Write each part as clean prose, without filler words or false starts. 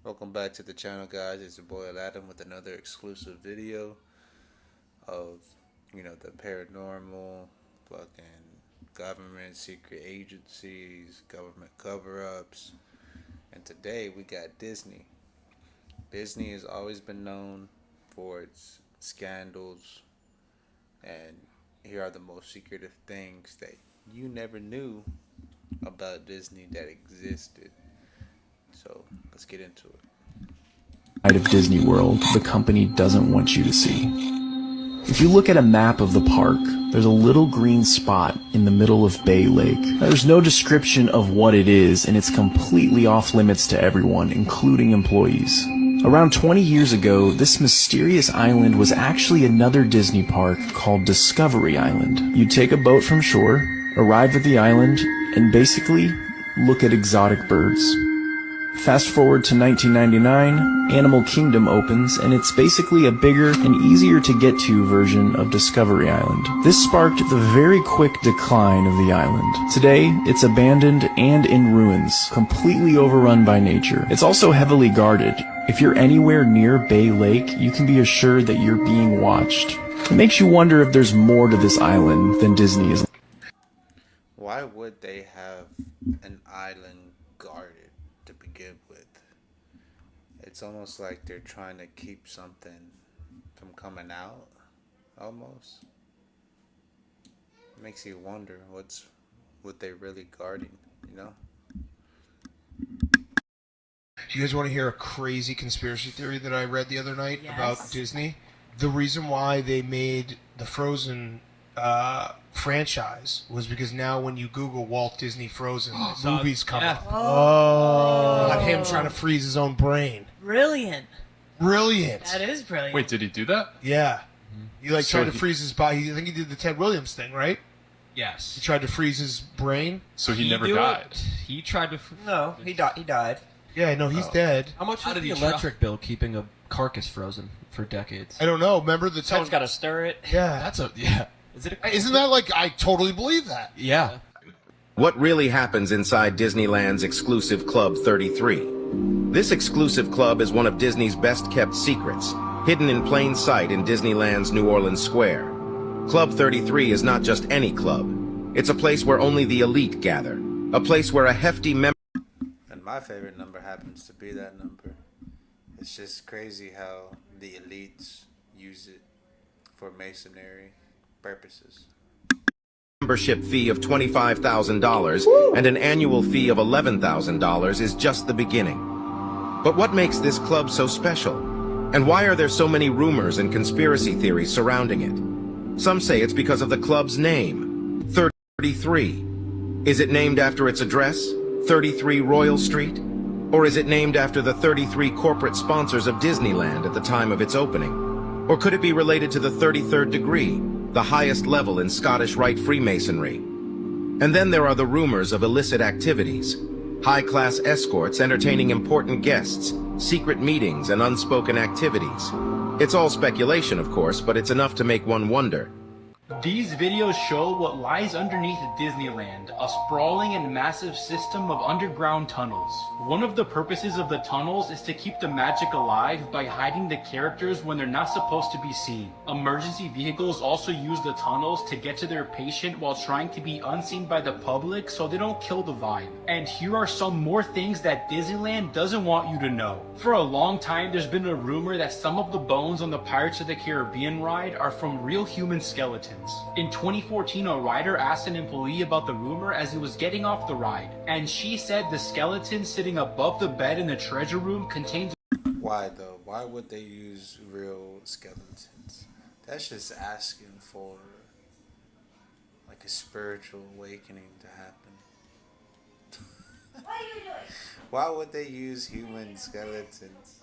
Welcome back to the channel, guys. It's your boy Adam with another exclusive video of, the paranormal, fucking government, secret agencies, government cover-ups. And today we got Disney. Disney has always been known for its scandals, and here are the most secretive things that you never knew about Disney that existed. So let's get into it. Of Disney World, the company doesn't want you to see. If you look at a map of the park, there's a little green spot in the middle of Bay Lake. There's no description of what it is, and it's completely off limits to everyone, including employees. Around 20 years ago, this mysterious island was actually another Disney park called Discovery Island. You'd take a boat from shore, arrive at the island, and basically look at exotic birds. Fast forward to 1999, Animal Kingdom opens, and it's basically a bigger and easier to get to version of Discovery Island. This sparked the very quick decline of the island. Today, it's abandoned and in ruins, completely overrun by nature. It's also heavily guarded. If you're anywhere near Bay Lake, you can be assured that you're being watched. It makes you wonder if there's more to this island than Disney is. Why would they have an island guarded to begin with? It's almost like they're trying to keep something from coming out, almost. It makes you wonder what they really guarding, Do you guys want to hear a crazy conspiracy theory that I read the other night about Disney? The reason why they made the Frozen franchise was because now when you Google Walt Disney Frozen, movies come up. Not him trying to freeze his own brain. Brilliant. Brilliant. That is brilliant. Wait, did he do that? Yeah. He So tried to freeze his body. I think he did the Ted Williams thing, right? Yes. He tried to freeze his brain. So he never died. He tried to. No, he died. Yeah, no, he's dead. How much How is did the he electric bill keeping a carcass frozen for decades? I don't know. Remember the time? Someone's got to stir it. Yeah. That's a Is it? Isn't that like? I totally believe that. Yeah. What really happens inside Disneyland's exclusive Club 33? This exclusive club is one of Disney's best-kept secrets, hidden in plain sight in Disneyland's New Orleans Square. Club 33 is not just any club. It's a place where only the elite gather, a place where a hefty member... And my favorite number happens to be that number. It's just crazy how the elites use it for masonry purposes. Membership fee of $25,000 and an annual fee of $11,000 is just the beginning. But what makes this club so special? And why are there so many rumors and conspiracy theories surrounding it? Some say it's because of the club's name, 33. Is it named after its address, 33 Royal Street? Or is it named after the 33 corporate sponsors of Disneyland at the time of its opening? Or could it be related to the 33rd degree, the highest level in Scottish Rite Freemasonry? And then there are the rumors of illicit activities, high-class escorts entertaining important guests, secret meetings, and unspoken activities. It's all speculation, of course, but it's enough to make one wonder. These videos show what lies underneath Disneyland, a sprawling and massive system of underground tunnels. One of the purposes of the tunnels is to keep the magic alive by hiding the characters when they're not supposed to be seen. Emergency vehicles also use the tunnels to get to their patient while trying to be unseen by the public so they don't kill the vibe. And here are some more things that Disneyland doesn't want you to know. For a long time, there's been a rumor that some of the bones on the Pirates of the Caribbean ride are from real human skeletons. In 2014, a rider asked an employee about the rumor as he was getting off the ride, and she said the skeleton sitting above the bed in the treasure room contains... Why though? Why would they use real skeletons? That's just asking for like a spiritual awakening to happen. What are you doing? Why would they use human skeletons?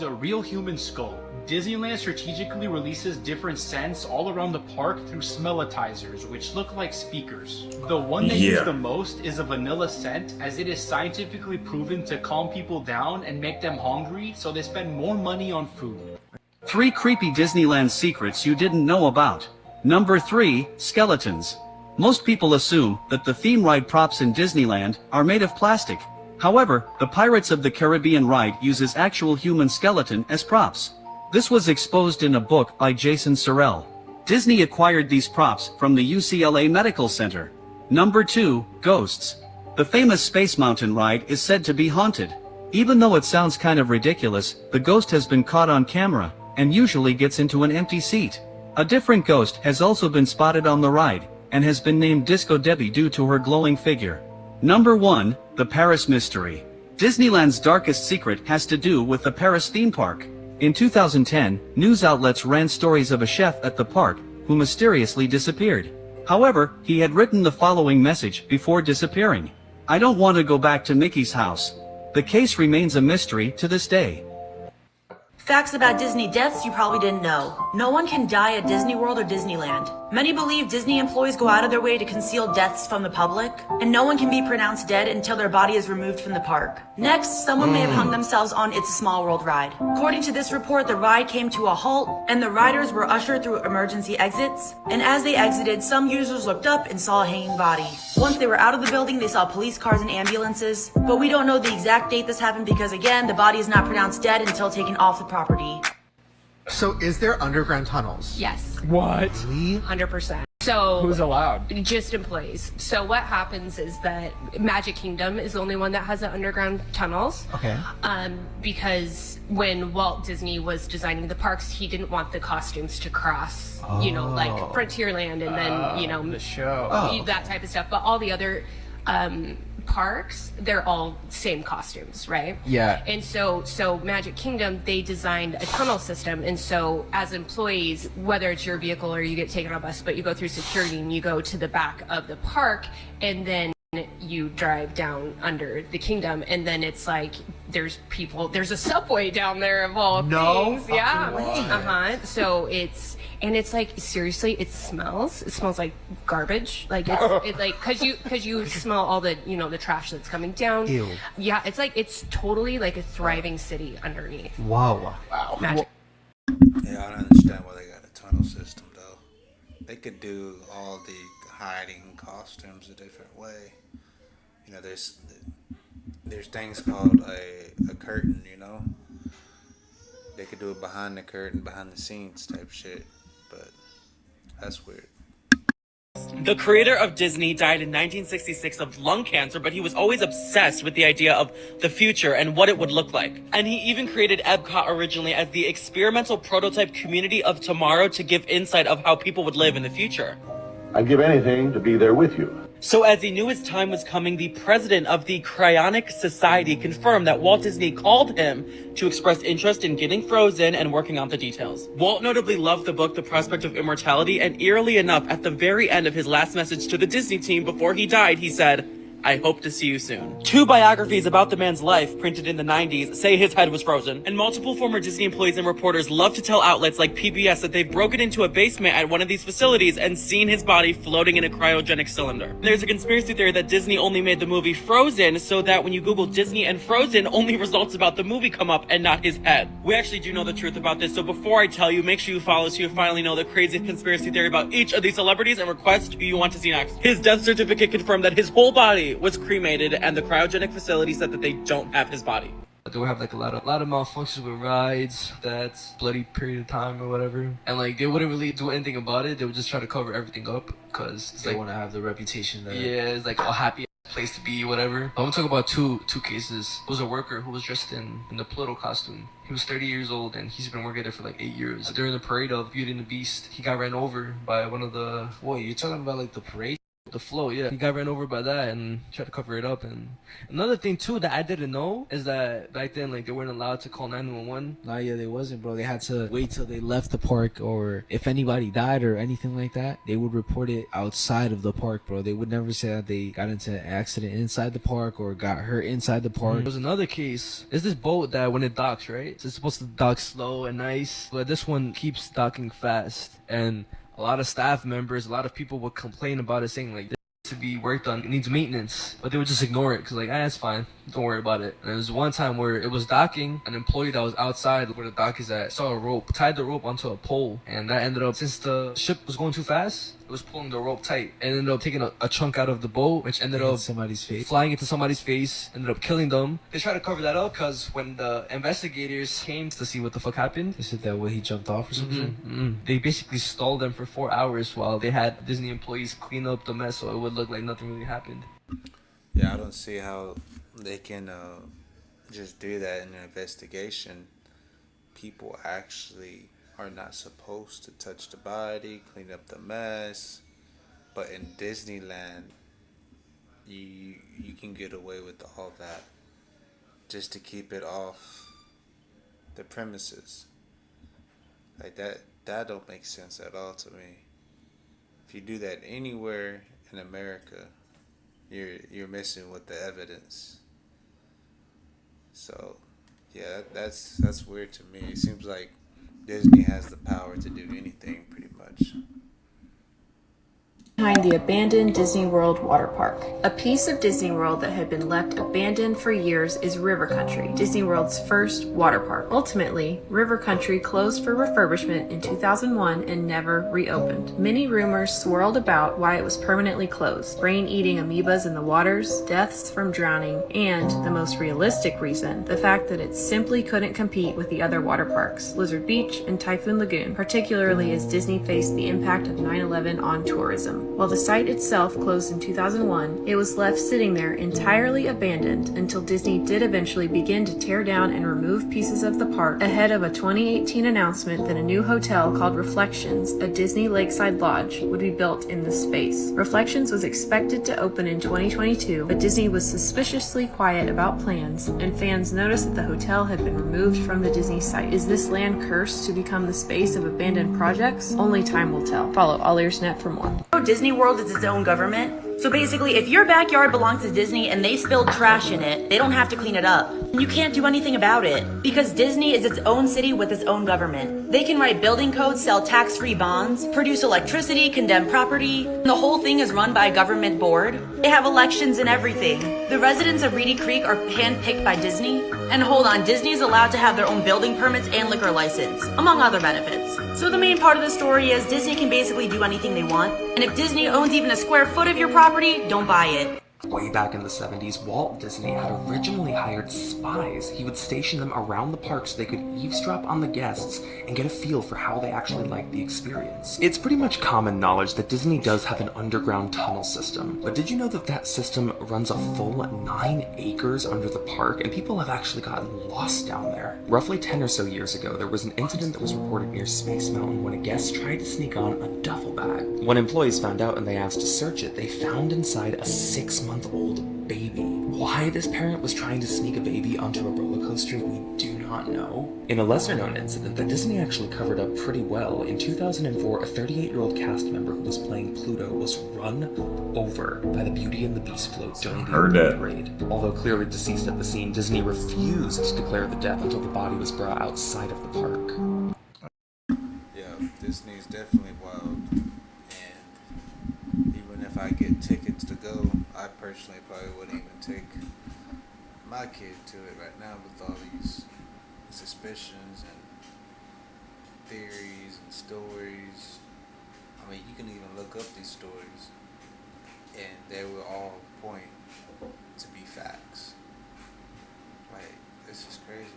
a real human skull. Disneyland strategically releases different scents all around the park through smellitizers, which look like speakers. The one they use the most is a vanilla scent, as it is scientifically proven to calm people down and make them hungry, so they spend more money on food. 3 creepy Disneyland secrets you didn't know about. Number 3, skeletons. Most people assume that the theme ride props in Disneyland are made of plastic. However, the Pirates of the Caribbean ride uses actual human skeleton as props. This was exposed in a book by Jason Sorrell. Disney acquired these props from the UCLA Medical Center. Number 2, Ghosts. The famous Space Mountain ride is said to be haunted. Even though it sounds kind of ridiculous, the ghost has been caught on camera, and usually gets into an empty seat. A different ghost has also been spotted on the ride, and has been named Disco Debbie due to her glowing figure. Number 1, the Paris Mystery. Disneyland's darkest secret has to do with the Paris theme park. In 2010, news outlets ran stories of a chef at the park who mysteriously disappeared. However, he had written the following message before disappearing. "I don't want to go back to Mickey's house." The case remains a mystery to this day. Facts about Disney deaths you probably didn't know. No one can die at Disney World or Disneyland. Many believe Disney employees go out of their way to conceal deaths from the public, and no one can be pronounced dead until their body is removed from the park. Next, someone may have hung themselves on It's a Small World ride. According to this report, the ride came to a halt, and the riders were ushered through emergency exits, and as they exited, some users looked up and saw a hanging body. Once they were out of the building, they saw police cars and ambulances, but we don't know the exact date this happened because, again, the body is not pronounced dead until taken off the property. So is there underground tunnels? Yes, What? 100%. So Who's allowed? just employees. So what happens is that Magic Kingdom is the only one that has the underground tunnels. Okay. Because when Walt Disney was designing the parks, he didn't want the costumes to cross, you know, like Frontierland and then, you know, The show. that type of stuff. But all the other parks, they're all same costumes, right? Yeah. And so Magic Kingdom, they designed a tunnel system, and so as employees, whether it's your vehicle or you get taken on a bus, but you go through security and you go to the back of the park, and then you drive down under the kingdom, and then it's like there's a subway down there of all things. Yeah. So it's like, seriously, it smells like garbage. Like it's like cause you smell all the, you know, the trash that's coming down. Ew. Yeah, it's totally like a thriving city underneath. Whoa. Magic. Yeah, I don't understand why they got a tunnel system though. They could do all the hiding costumes a different way. You know, there's things called a curtain. You know, they could do it behind the curtain, behind the scenes type shit. But that's weird. The creator of Disney died in 1966 of lung cancer, but he was always obsessed with the idea of the future and what it would look like. And he even created Epcot originally as the experimental prototype community of tomorrow to give insight of how people would live in the future. I'd give anything to be there with you. So as he knew his time was coming, the president of the Cryonic Society confirmed that Walt Disney called him to express interest in getting frozen and working on the details. Walt notably loved the book The Prospect of Immortality, and eerily enough, at the very end of his last message to the Disney team before he died, he said, "I hope to see you soon." 2 biographies about the man's life, printed in the 90s, say his head was frozen. And multiple former Disney employees and reporters love to tell outlets like PBS that they've broken into a basement at one of these facilities and seen his body floating in a cryogenic cylinder. There's a conspiracy theory that Disney only made the movie Frozen so that when you Google Disney and Frozen, only results about the movie come up and not his head. We actually do know the truth about this, so before I tell you, make sure you follow so you finally know the crazy conspiracy theory about each of these celebrities and request who you want to see next. His death certificate confirmed that his whole body was cremated, and the cryogenic facility said that they don't have his body. They would have like a lot of malfunctions with rides, that's bloody period of time or whatever, and like they wouldn't really do anything about it. They would just try to cover everything up because they want to have the reputation that it's like a happy place to be, whatever. I'm gonna talk about two cases. It was a worker who was dressed in the Pluto costume. He was 30 years old and he's been working there for like 8 years. During the parade of Beauty and the Beast, he got ran over by one of the... Wait, you're talking about like the parade? The float, yeah. He got ran over by that and tried to cover it up. And another thing too that I didn't know is that back then, like, they weren't allowed to call 911. Nah, yeah, they wasn't, bro. They had to wait till they left the park, or if anybody died or anything like that, they would report it outside of the park, bro. They would never say that they got into an accident inside the park or got hurt inside the park. There was another case. It's this boat that when it docks, right? So it's supposed to dock slow and nice, but this one keeps docking fast. And a lot of staff members, a lot of people would complain about it, saying like, to be worked on, it needs maintenance, but they would just ignore it because like, it's fine, don't worry about it. And there was one time where it was docking, an employee that was outside where the dock is at saw a rope, tied the rope onto a pole, and that ended up, since the ship was going too fast, it was pulling the rope tight and ended up taking a chunk out of the boat, which ended up somebody's face, flying into somebody's face, ended up killing them. They tried to cover that up because when the investigators came to see what the fuck happened, they said that way he jumped off or something. They basically stalled them for 4 hours while they had Disney employees clean up the mess so it would look like nothing really happened. Yeah, I don't see how they can just do that in an investigation. People actually are not supposed to touch the body, clean up the mess. But in Disneyland, you can get away with all that just to keep it off the premises. Like that don't make sense at all to me. If you do that anywhere in America, you're messing with the evidence. So, yeah, that's weird to me. It seems like Disney has the power to do anything, pretty much. Behind the abandoned Disney World water park. A piece of Disney World that had been left abandoned for years is River Country, Disney World's first water park. Ultimately, River Country closed for refurbishment in 2001 and never reopened. Many rumors swirled about why it was permanently closed. Brain-eating amoebas in the waters, deaths from drowning, and, the most realistic reason, the fact that it simply couldn't compete with the other water parks, Blizzard Beach and Typhoon Lagoon, particularly as Disney faced the impact of 9/11 on tourism. While the site itself closed in 2001, it was left sitting there entirely abandoned until Disney did eventually begin to tear down and remove pieces of the park ahead of a 2018 announcement that a new hotel called Reflections, a Disney lakeside lodge, would be built in the space. Reflections was expected to open in 2022, but Disney was suspiciously quiet about plans, and fans noticed that the hotel had been removed from the Disney site. Is this land cursed to become the space of abandoned projects? Only time will tell. Follow AllEarsNet for more. Disney World is its own government. So basically, if your backyard belongs to Disney and they spilled trash in it, they don't have to clean it up. You can't do anything about it because Disney is its own city with its own government. They can write building codes, sell tax-free bonds, produce electricity, condemn property, and the whole thing is run by a government board. They have elections and everything. The residents of Reedy Creek are handpicked by Disney. And hold on, Disney is allowed to have their own building permits and liquor license, among other benefits. So the main part of the story is Disney can basically do anything they want. And if Disney owns even a square foot of your property, don't buy it. Way back in the 70s, Walt Disney had originally hired spies. He would station them around the park so they could eavesdrop on the guests and get a feel for how they actually liked the experience. It's pretty much common knowledge that Disney does have an underground tunnel system, but did you know that that system runs a full 9 acres under the park, and people have actually gotten lost down there? Roughly 10 or so years ago, there was an incident that was reported near Space Mountain when a guest tried to sneak on a duffel bag. When employees found out and they asked to search it, they found inside a 6-month-old baby. Why this parent was trying to sneak a baby onto a roller coaster, we do not know. In a lesser-known incident that Disney actually covered up pretty well, in 2004, a 38-year-old cast member who was playing Pluto was run over by the Beauty and the Beast float during the parade. Although clearly deceased at the scene, Disney refused to declare the death until the body was brought outside of the park. Yeah, Disney's definitely wild. And even if I get tickets to go, I personally probably wouldn't even take my kid to it right now with all these suspicions and theories and stories. I mean, you can even look up these stories and they will all point to be facts. Like, this is crazy.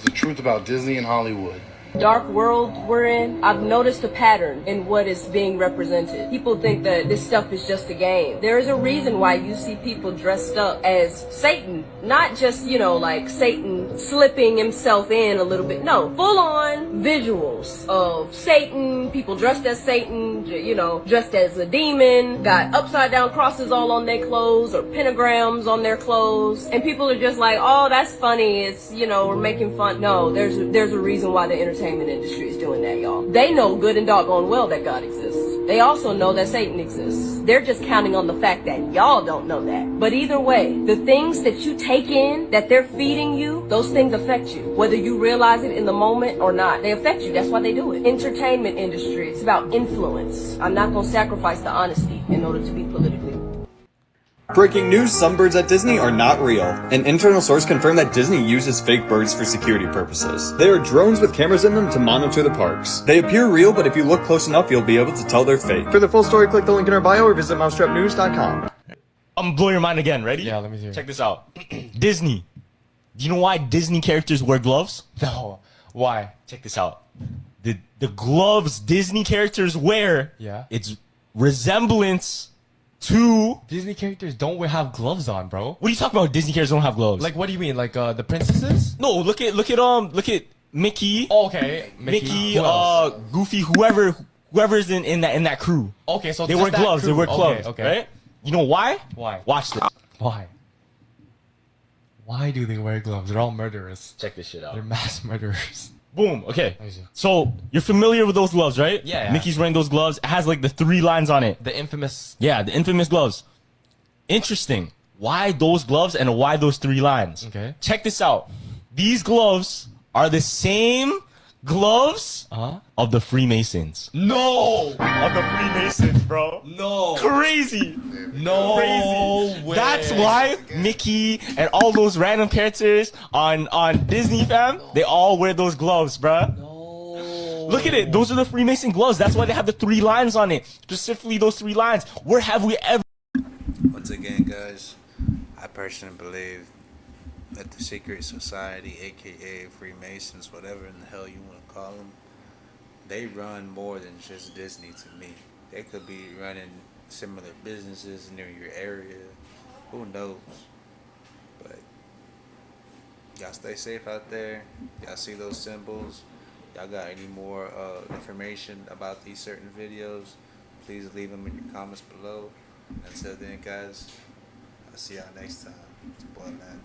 The truth about Disney and Hollywood. Dark world we're in, I've noticed a pattern in what is being represented. People think that this stuff is just a game. There is a reason why you see people dressed up as Satan. Not just, like Satan slipping himself in a little bit. No, full on visuals of Satan, people dressed as Satan, dressed as a demon, got upside down crosses all on their clothes or pentagrams on their clothes. And people are just like, oh, that's funny. It's, we're making fun. No, there's a reason why the entertainment industry is doing that, y'all. They know good and doggone well that God exists. They also know that Satan exists. They're just counting on the fact that y'all don't know that. But either way, the things that you take in, that they're feeding you, those things affect you. Whether you realize it in the moment or not, they affect you. That's why they do it. Entertainment industry, it's about influence. I'm not going to sacrifice the honesty in order to be politically. Breaking news, some birds at Disney are not real. An internal source confirmed that Disney uses fake birds for security purposes. They are drones with cameras in them to monitor the parks. They appear real, but if you look close enough, you'll be able to tell they're fake. For the full story, click the link in our bio or visit mousetrapnews.com. I'm blowing your mind again. Ready? Yeah, let me hear. Check this out. Disney. Do you know why Disney characters wear gloves? No. Why? Check this out. The gloves Disney characters wear, Yeah. it's resemblance to Disney characters don't have gloves on, bro. What are you talking about? Disney characters don't have gloves. Like, what do you mean? Like the princesses? No, look at Mickey. Oh, okay. Mickey, Goofy, whoever's in that crew. Okay, so they just wear that gloves. crew. They wear gloves. Okay. Right? You know why? Why? Watch this. Why? Why do they wear gloves? They're all murderers. Check this shit out. They're mass murderers. Boom. Okay. So you're familiar with those gloves, right? Yeah. Mickey's wearing those gloves. It has like the 3 lines on it. The infamous. Yeah, the infamous gloves. Interesting. Why those gloves and why those 3 lines? Okay. Check this out. These gloves are the same gloves of the Freemasons. No! Of the Freemasons, bro. No. Crazy. No Crazy. way. That's why Mickey and all those random characters on Disney, fam, they all wear those gloves, bruh. No. Look at it. Those are the Freemason gloves. That's why they have the 3 lines on it. Specifically those 3 lines. Where have we ever... Once again, guys, I personally believe that the secret society, aka Freemasons, whatever in the hell you want to call them, they run more than just Disney to me. They could be running similar businesses near your area. Who knows? But y'all stay safe out there. Y'all see those symbols. Y'all got any more information about these certain videos, please leave them in your comments below. Until then, guys, I'll see y'all next time. It's your boy, man.